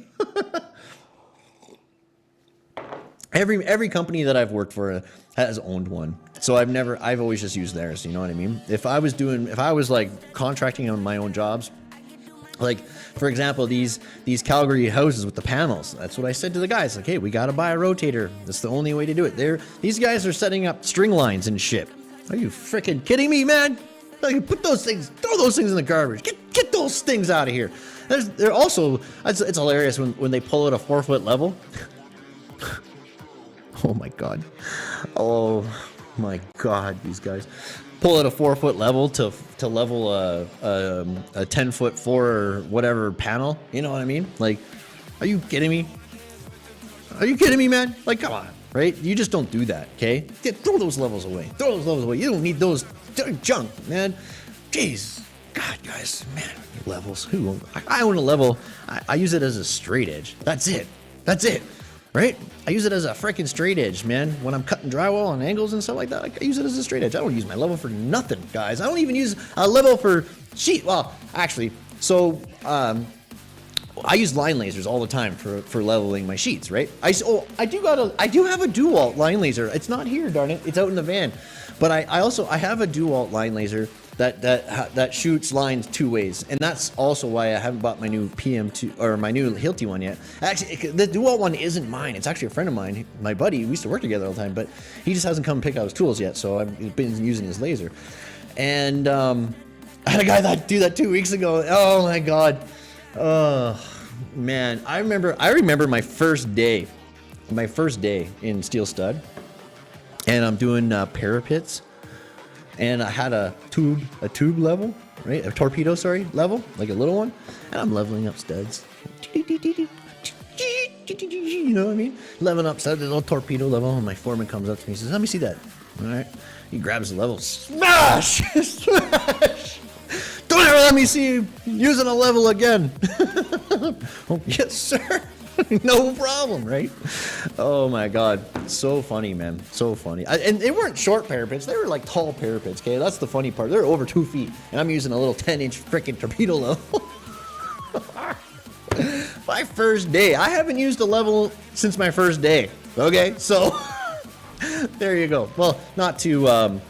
Every company that I've worked for has owned one. So I've always just used theirs. You know what I mean? If I was like contracting on my own jobs, like for example, these Calgary houses with the panels, that's what I said to the guys. Like, hey, we got to buy a rotator. That's the only way to do it. These guys are setting up string lines and shit. Are you freaking kidding me, man? Like, throw those things in the garbage. Get those things out of here. They're also, it's hilarious when they pull out a 4-foot level. Oh my god. Oh my god, these guys pull out a 4-foot level to level a 10-foot 4 or whatever panel. You know what I mean? Like, are you kidding me? Are you kidding me, man? Like, come on, right? You just don't do that, okay? Throw those levels away. Throw those levels away. You don't need those junk, man. Jeez. God, guys, man, levels. I own a level. I use it as a straight edge. That's it. Right? I use it as a freaking straight edge, man. When I'm cutting drywall on angles and stuff like that, I use it as a straight edge. I don't use my level for nothing, guys. I don't even use a level for sheet. Well, actually, so I use line lasers all the time for leveling my sheets, right? I do have a DeWalt line laser. It's not here, darn it. It's out in the van. But I have a DeWalt line laser that shoots lines 2 ways, and that's also why I haven't bought my new PM2 or my new Hilti one yet. Actually, the DeWalt one isn't mine. It's actually a friend of mine, my buddy. We used to work together all the time, but he just hasn't come pick out his tools yet. So I've been using his laser, and I had a guy that do that 2 weeks ago. Oh my god, oh man, I remember my first day in steel stud, and I'm doing parapets. And I had a tube level, right? A torpedo, level, like a little one. And I'm leveling up studs. You know what I mean? Leveling up studs, a little torpedo level. And my foreman comes up to me and says, let me see that. All right. He grabs the level. Smash! Smash! Don't ever let me see you using a level again. Oh, yes, sir. No problem, right? Oh my god, so funny, man, so funny. And they weren't short parapets; they were like tall parapets. Okay, that's the funny part. They're over 2 feet, and I'm using a little 10-inch freaking torpedo level. My first day. I haven't used a level since my first day. Okay, so there you go. Well, not to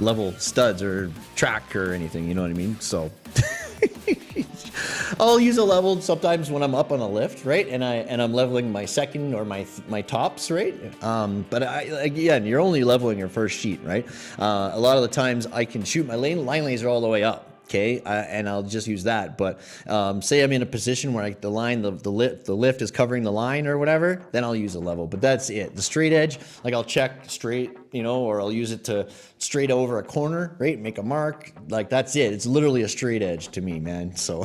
level studs or track or anything. You know what I mean? So. I'll use a level sometimes when I'm up on a lift, right? And I'm leveling my second or my tops, right? But again, you're only leveling your first sheet, right? A lot of the times I can shoot my line laser all the way up. Okay, and I'll just use that. But say I'm in a position where the lift is covering the line or whatever, then I'll use a level. But that's it. The straight edge, like I'll check straight, or I'll use it to straight over a corner, right? Make a mark. Like that's it. It's literally a straight edge to me, man. So.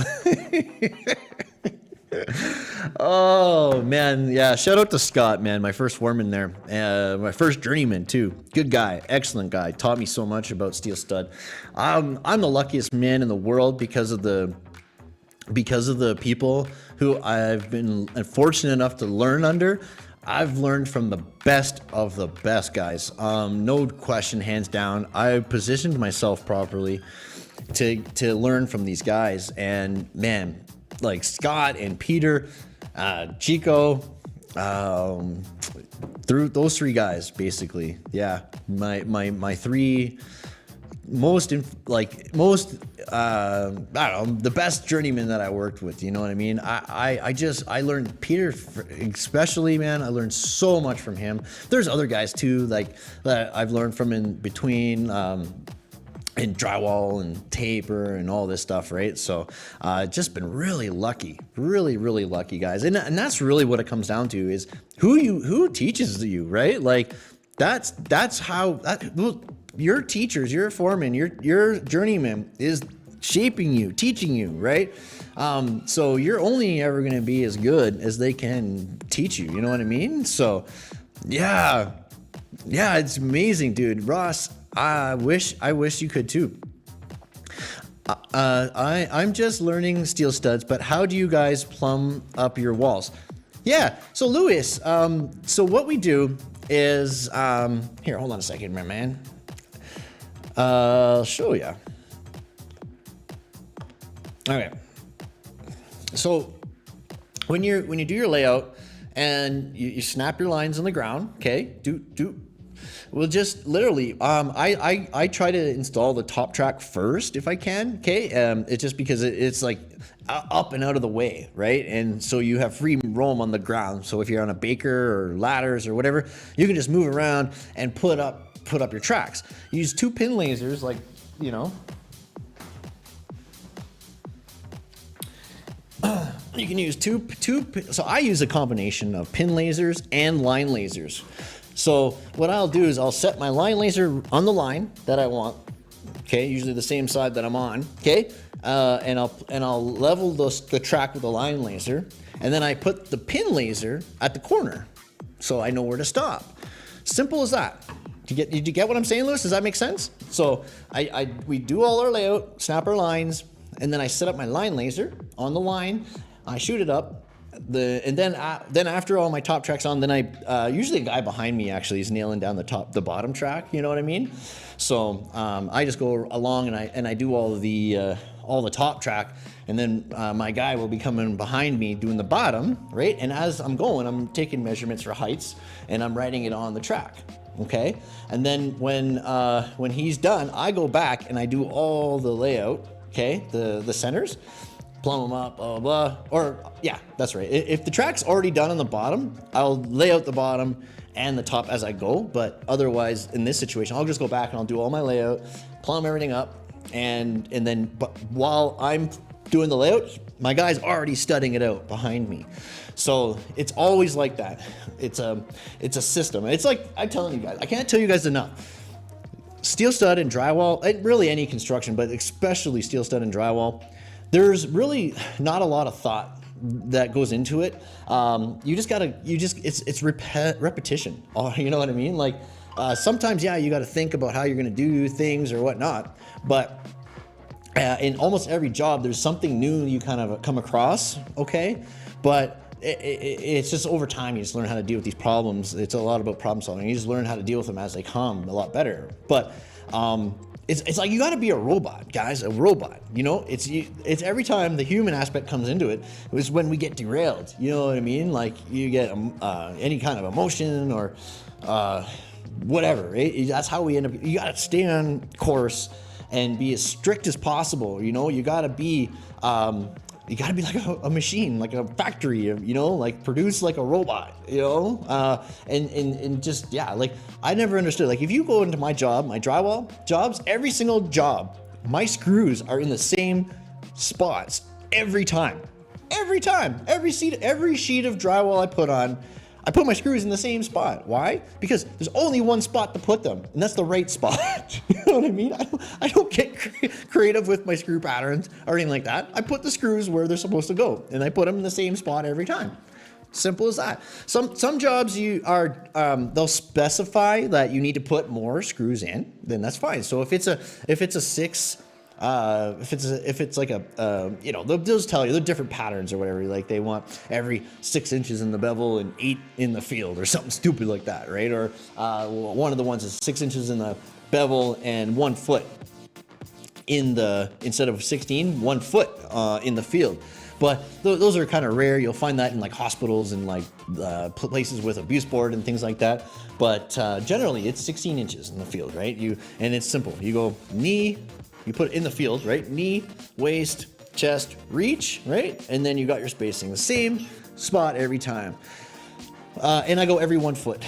Oh man, yeah, shout out to Scott, man, my first foreman there, my first journeyman too. Good guy, excellent guy, taught me so much about steel stud. I'm the luckiest man in the world because of the people who I've been fortunate enough to learn under. I've learned from the best of the best guys, no question, hands down. I positioned myself properly to learn from these guys, and man, like Scott and Peter, Chico, through those 3 guys, basically. Yeah, my 3 most I don't know, the best journeyman that I worked with. You know what I mean? I learned Peter especially, man. I learned so much from him. There's other guys too, like that I've learned from in between. And drywall and taper and all this stuff, right? So just been really lucky, really lucky, guys. And that's really what it comes down to is who teaches you, right? Like that's how your teachers, your foreman, your journeyman is shaping you, teaching you, right? So you're only ever going to be as good as they can teach you. You know what I mean? So yeah, it's amazing, dude. Ross, I wish you could too. I'm just learning steel studs, but how do you guys plumb up your walls? Yeah, so Louis, so what we do is, here, hold on a second, my man. I'll show you. Okay. So when you do your layout and you snap your lines on the ground, okay, we'll just literally, I try to install the top track first if I can, okay? It's just because it's like up and out of the way, right? And so you have free roam on the ground. So if you're on a baker or ladders or whatever, you can just move around and put up your tracks. Use 2 pin lasers, like, you know. You can use two. So I use a combination of pin lasers and line lasers. So what I'll do is I'll set my line laser on the line that I want. Okay, usually the same side that I'm on. Okay, and I'll level the track with the line laser, and then I put the pin laser at the corner, so I know where to stop. Simple as that. Did you get what I'm saying, Louis? Does that make sense? So we do all our layout, snap our lines, and then I set up my line laser on the line. I shoot it up. And then after all my top tracks on, then I usually a guy behind me actually is nailing down the bottom track. You know what I mean? So I just go along and I do all the top track, and then my guy will be coming behind me doing the bottom, right? And as I'm going, I'm taking measurements for heights and I'm writing it on the track. Okay, and then when he's done, I go back and I do all the layout. Okay, the centers. Plumb them up, blah, blah, blah. Or, yeah, that's right. If the track's already done on the bottom, I'll lay out the bottom and the top as I go. But otherwise, in this situation, I'll just go back and I'll do all my layout, plumb everything up, and then but while I'm doing the layout, my guy's already studying it out behind me. So it's always like that. It's a system. It's like I'm telling you guys, I can't tell you guys enough. Steel stud and drywall, and really any construction, but especially steel stud and drywall, there's really not a lot of thought that goes into it. It's repetition. You know what I mean? Like sometimes, yeah, you got to think about how you're going to do things or whatnot. But in almost every job, there's something new you kind of come across. Okay, but it's just over time you just learn how to deal with these problems. It's a lot about problem solving. You just learn how to deal with them as they come a lot better. But it's like you got to be a robot, guys. A robot. You know, it's every time the human aspect comes into it. It was when we get derailed. You know what I mean? Like you get any kind of emotion or whatever. That's how we end up. You got to stay on course and be as strict as possible. You know, you got to be. You got to be like a machine, like a factory, you know, like produce like a robot, you know, and just, yeah, like I never understood. Like if you go into my job, my drywall jobs, every single job, my screws are in the same spots every time, every sheet of drywall I put on, I put my screws in the same spot. Why? Because there's only one spot to put them, and that's the right spot. You know what I mean? I don't get creative with my screw patterns or anything like that. I put the screws where they're supposed to go, and I put them in the same spot every time. Simple as that. Some jobs they'll specify that you need to put more screws in, then that's fine. So if it's a six. If it's like a you know, they'll just tell you they're different patterns or whatever. Like they want every 6 inches in the bevel and 8 in the field or something stupid like that, right? Or one of the ones is 6 inches in the bevel and 1 foot in the instead of 16, 1 foot in the field. But those are kind of rare. You'll find that in like hospitals and like places with abuse board and things like that. But generally, it's 16 inches in the field, right? And it's simple. You go knee. You put it in the field, right? Knee, waist, chest, reach, right? And then you got your spacing. The same spot every time. And I go every 1 foot.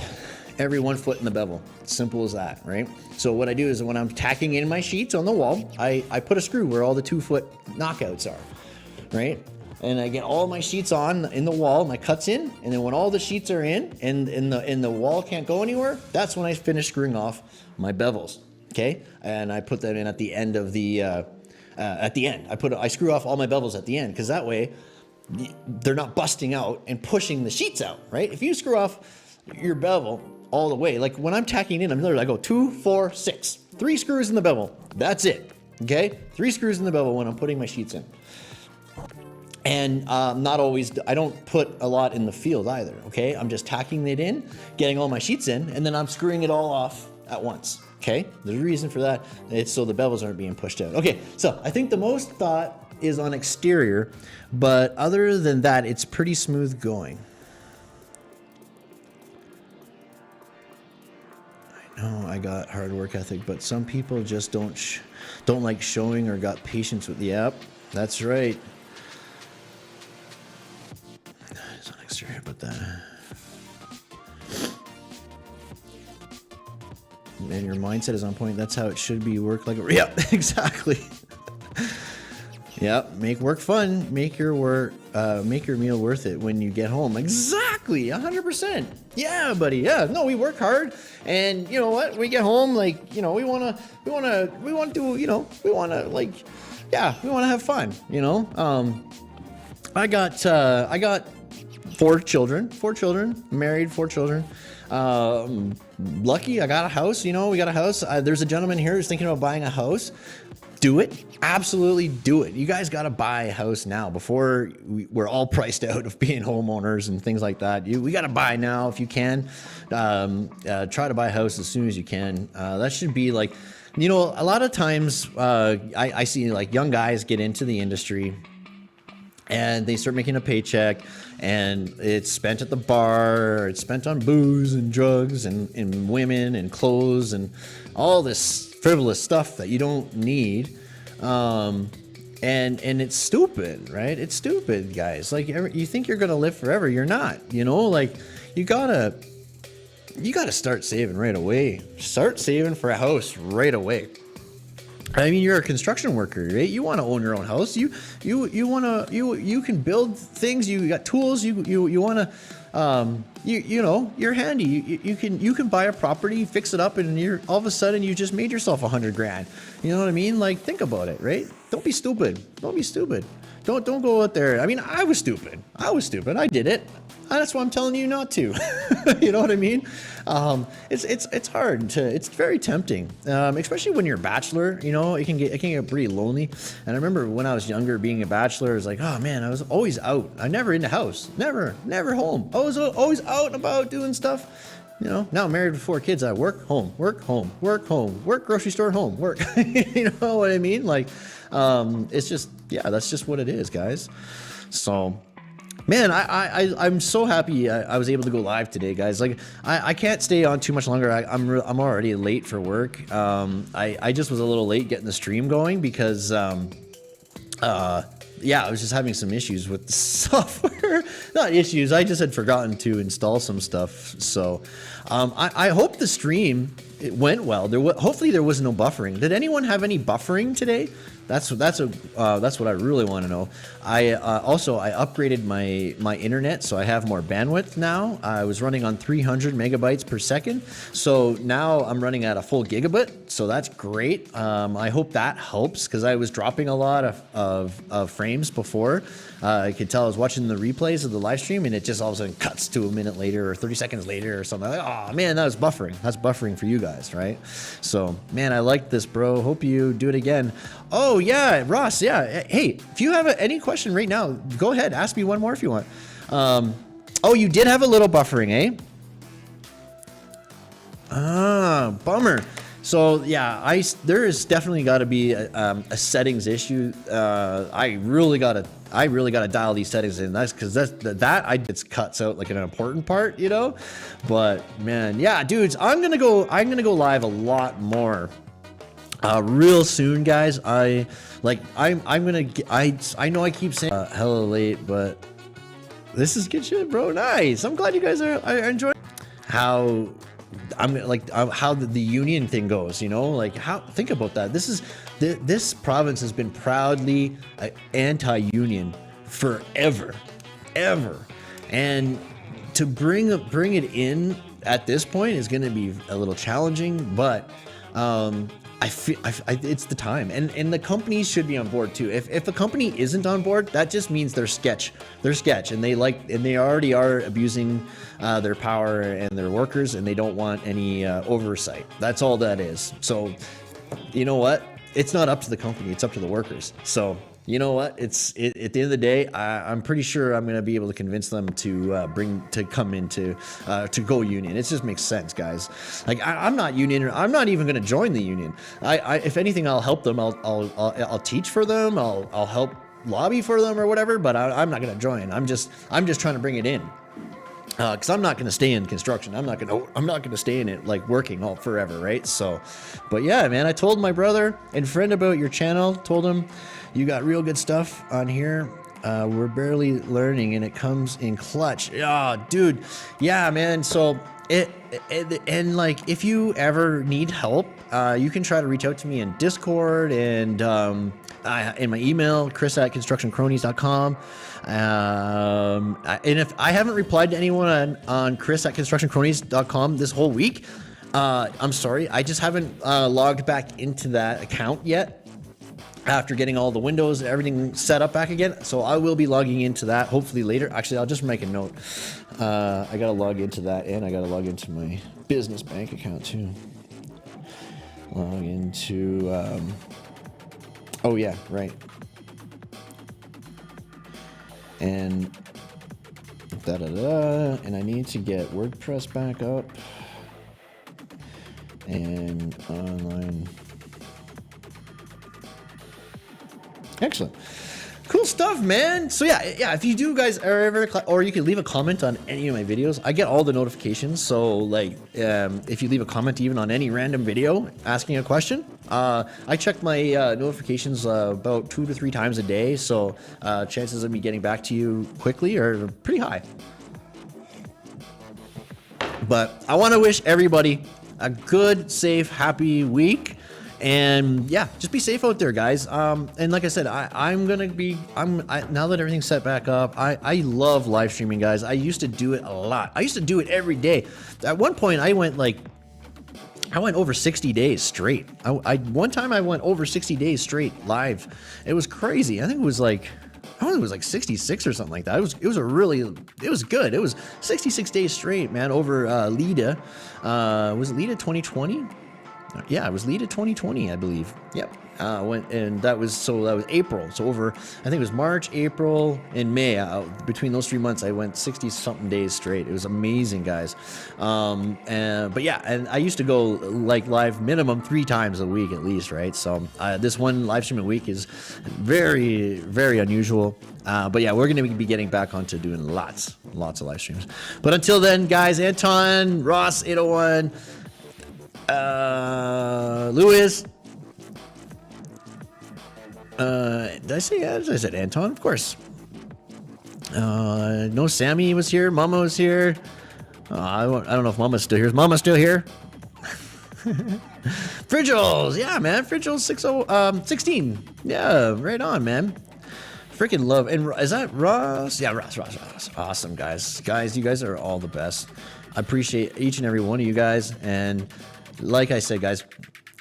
Every 1 foot in the bevel. Simple as that, right? So what I do is when I'm tacking in my sheets on the wall, I put a screw where all the 2 foot knockouts are, right? And I get all my sheets on in the wall, my cuts in, and then when all the sheets are in and the wall can't go anywhere, that's when I finish screwing off my bevels. Okay, and I put that in at the end of the at the end. I screw off all my bevels at the end, because that way they're not busting out and pushing the sheets out, right? If you screw off your bevel all the way, like when I'm tacking in, I go 2, 4, 6, 3 screws in the bevel. That's it. Okay, 3 screws in the bevel when I'm putting my sheets in. And not always, I don't put a lot in the field either, okay? I'm just tacking it in, getting all my sheets in, and then I'm screwing it all off at once, okay? There's a reason for that. It's so the bevels aren't being pushed out. Okay, so I think the most thought is on exterior, but other than that, it's pretty smooth going. I know I got hard work ethic, but some people just don't like showing or got patience with the app. That's right. It's on exterior, but that. Man, your mindset is on point. That's how it should be. Work like a... Yeah, exactly. Yeah, make work fun. Make your meal worth it when you get home. Like, exactly, 100%. Yeah, buddy. Yeah, no, we work hard, and you know what? We get home, like, you know, we want to have fun. You know, I got 4 children, married, 4 children. Lucky, I got a house. You know, we got a house. There's a gentleman here who's thinking about buying a house. Do it. Absolutely do it. You guys got to buy a house now before we're all priced out of being homeowners and things like that. We got to buy now if you can. Try to buy a house as soon as you can. That should be like, you know, a lot of times I see like young guys get into the industry and they start making a paycheck, and it's spent at the bar, it's spent on booze and drugs and women and clothes and all this frivolous stuff that you don't need. And it's stupid, right? It's stupid, guys. Like, you think you're gonna live forever, you're not. You know, like, you gotta start saving right away. Start saving for a house right away. I mean, you're a construction worker, right? You want to own your own house. You can build things. You got tools. You want to, you know, you're handy. You can buy a property, fix it up, and you're all of a sudden you just made yourself $100,000. You know what I mean? Like, think about it, right? Don't be stupid. Don't be stupid. Don't go out there. I mean, I was stupid. I did it. That's why I'm telling you not to. You know what I mean? It's hard to. It's very tempting, especially when you're a bachelor. You know, it can get pretty lonely. And I remember when I was younger, being a bachelor, I was like, oh man, I was always out. I never in the house, never home. I was always out and about doing stuff. You know, now I'm married with 4 kids. I work, home, work, home, work, home, work, grocery store, home, work. You know what I mean? Like, it's just, yeah, that's just what it is, guys. So. Man, I'm so happy I was able to go live today, guys. Like, I can't stay on too much longer. I'm already late for work. I just was a little late getting the stream going because, yeah, I was just having some issues with the software. Not issues, I just had forgotten to install some stuff. So, I hope the stream, it went well. Hopefully there was no buffering. Did anyone have any buffering today? That's what I really want to know. I upgraded my internet, so I have more bandwidth now. I was running on 300 megabytes per second, so now I'm running at a full gigabit. So that's great. I hope that helps because I was dropping a lot of frames before. I could tell I was watching the replays of the live stream, and it just all of a sudden cuts to a minute later or 30 seconds later or something. Like, oh man, that was buffering. That's buffering for you guys, right? So man, I like this, bro. Hope you do it again. Oh yeah, Ross. Yeah. Hey, if you have any question right now, go ahead. Ask me one more if you want. Oh, you did have a little buffering, eh? Ah, bummer. So yeah, there is definitely got to be a settings issue. I really gotta dial these settings in. That's because it cuts out like an important part, you know. But man, yeah, dudes, I'm gonna go live a lot more. Real soon, guys. I know I keep saying hella late, but this is good shit, bro. Nice. I'm glad you guys are enjoying how the union thing goes, you know, like think about that. This province has been proudly anti-union forever, and to bring it in at this point is going to be a little challenging, but I feel it's the time, and the companies should be on board too. If a company isn't on board, that just means they're sketch, and they already are abusing their power and their workers, and they don't want any oversight. That's all that is. So, you know what? It's not up to the company; it's up to the workers. So, you know what? At the end of the day, I'm pretty sure I'm going to be able to convince them to come into to go union. It just makes sense, guys. Like I'm not union. I'm not even going to join the union. If anything, I'll help them. I'll teach for them. I'll help lobby for them or whatever. But I'm not going to join. I'm just trying to bring it in. Because I'm not going to stay in construction. I'm not going to stay in it like working all forever, right? So, but yeah, man, I told my brother and friend about your channel. Told him you got real good stuff on here. We're barely learning, and it comes in clutch. Yeah, dude. Yeah, man. So and like if you ever need help, you can try to reach out to me in Discord and in my email, chris@constructionkronies.com. And if I haven't replied to anyone on chris@constructionkronies.com this whole week, I'm sorry. I just haven't logged back into that account yet after getting all the windows and everything set up back again. So I will be logging into that hopefully later. Actually, I'll just make a note. I got to log into that, and I got to log into my business bank account too. Log into... oh yeah, right. And and I need to get WordPress back up and online. Excellent. Cool stuff, man. So yeah, if you do guys are ever, or you can leave a comment on any of my videos. I get all the notifications. So like, if you leave a comment even on any random video asking a question, I check my notifications about 2 to 3 times a day. So chances of me getting back to you quickly are pretty high. But I want to wish everybody a good, safe, happy week. And yeah, just be safe out there, guys. And like I said, now that everything's set back up, I love live streaming, guys. I used to do it a lot. I used to do it every day. At one point, I went over 60 days straight. One time I went over 60 days straight live. It was crazy. I think it was like 66 or something like that. It was good. It was 66 days straight, man, over Lida. Was it Lida 2020? Yeah, it was Lida 2020, I believe. Yep. That was April. So over, I think it was March, April, and May. Between those 3 months, I went 60-something days straight. It was amazing, guys. But yeah, and I used to go like live minimum 3 times a week at least, right? So this one live stream a week is very, very unusual. But yeah, we're going to be getting back onto doing lots of live streams. But until then, guys, Anton, Ross, 801, Lewis. Did I said Anton? Of course. No, Sammy was here. Mama was here. I don't know if Mama's still here. Is Mama still here? Frigils. Yeah, man. Frigils 16. Yeah, right on, man. Freaking love. And is that Ross? Yeah, Ross. Awesome, guys. Guys, you guys are all the best. I appreciate each and every one of you guys. And like I said, guys,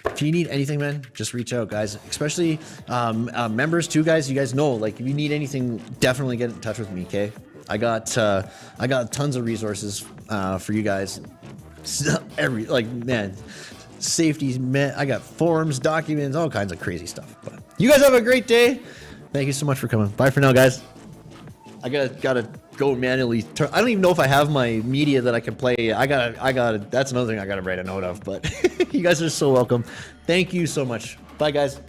if you need anything, man, just reach out, guys. Especially members too, guys. You guys know, like, if you need anything, definitely get in touch with me, okay? I got tons of resources for you guys. Safety, man. I got forms, documents, all kinds of crazy stuff. But you guys have a great day. Thank you so much for coming. Bye for now, guys. I gotta go manually turn. I don't even know if I have my media that I can play. I gotta. That's another thing I gotta write a note of. But you guys are so welcome. Thank you so much. Bye, guys.